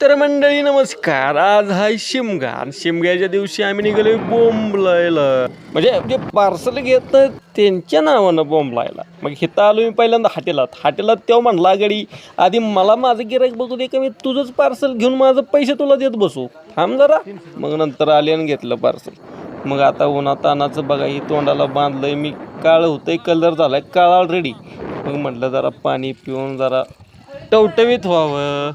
तर मंडळी नमस्कार. आज हाय शिमगा आणि शिमग्याच्या दिवशी आम्ही निघालो बोंबलायला. म्हणजे जे पार्सल घेत त्यांच्या नावानं बोंबलायला. मग इथं आलो मी पहिल्यांदा हाटेलात तेव्हा म्हणला गडी आधी मला माझं गिराईक बघू दे का मी तुझंच पार्सल घेऊन माझं पैसे तुला देत बसू थांब जरा. मग नंतर आले आणि घेतलं पार्सल. मग आता उन्हात तानाचं बघा ही तोंडाला बांधलंय मी, काळं होतंय, कलर झालाय काळा ऑलरेडी. मग म्हटलं जरा पाणी पिऊन जरा टवटवीत व्हावं.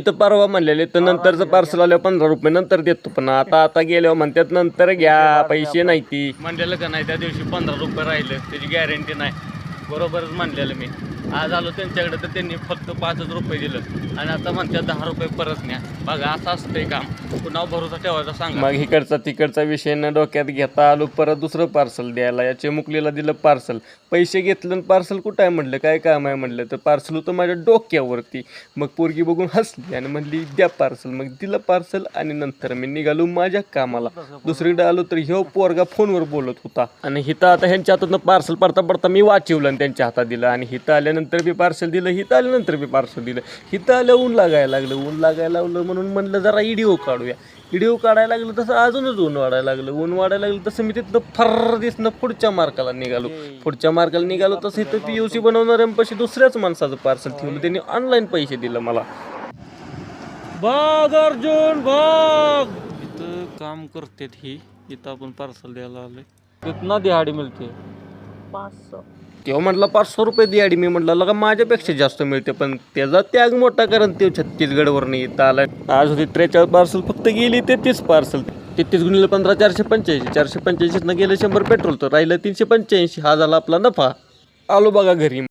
तर परवा म्हणलेले तर नंतरचं पार्सल आल्यावर 15 रुपये नंतर देतो, पण आता गेल्यावर म्हणतात नंतर घ्या पैसे नाही ती म्हणलेलं का नाही. त्या दिवशी 15 रुपये राहिलं त्याची गॅरंटी नाही. बरोबरच म्हणलेलं मी. आज आलो त्यांच्याकडे तर त्यांनी फक्त 5 रुपये दिलं आणि आता म्हणतात 10 रुपये परत न्या. बघा असं असतंय काम, कुणावर भरोसा ठेवायचा सांगा. मग इकडचा तिकडचा विषय न डोक्यात घेता आलो परत दुसरं पार्सल द्यायला. या चिमुकलीला दिलं पार्सल, पैसे घेतलं पार्सल कुठं आहे म्हटलं, काय काम आहे म्हटलं, तर पार्सल होतं माझ्या डोक्यावरती. मग पोरगी बघून हसली आणि म्हणली द्या पार्सल. मग दिलं पार्सल आणि नंतर मी निघालो माझ्या कामाला. दुसरीकडे आलो तर ह्यो पोरगा फोनवर बोलत होता आणि हिथं आता ह्यांच्या हातातनं पार्सल पडता मी वाचिवलं आणि त्यांच्या हातात दिलं. आणि हिथं आल्यानंतर बी पार्सल दिलं, हिथं आल्यानंतर बी पार्सल दिलं. हिथं आलं ऊन लागायला लागलं म्हणून म्हणलं जरा व्हिडिओ काढूया. व्हिडिओ काढायला लागलं तसं अजूनच ऊन वाढायला लागलं तसं मी तिथं फर्र दिसणं पुढच्या मार्काला निघालो. तसं इथं POC बनवणाऱ्यांपाशी दुसऱ्याच माणसाचं पार्सल ठेवलं, त्यांनी ऑनलाईन पैसे दिलं मला. बाग अर्जुन बाग इथं काम करतात ही. इथं आपण पार्सल द्यायला आलोय. कितना दिहाडी मिळते? 500. तेव्हा म्हटलं 500 रुपये दिहाडी. मी म्हटलं लगा माझ्यापेक्षा जास्त मिळते, पण त्याचा त्याग मोठा कारण ते छत्तीसगडवरनं इथं आलाय. आज होती 43 पार्सल, फक्त गेली 33 पार्सल. 33 गुणिले 15 485. 485 गेलं 100 पेट्रोल, तर राहिलं 385. हा झाला आपला नफा. आलो बघा घरी.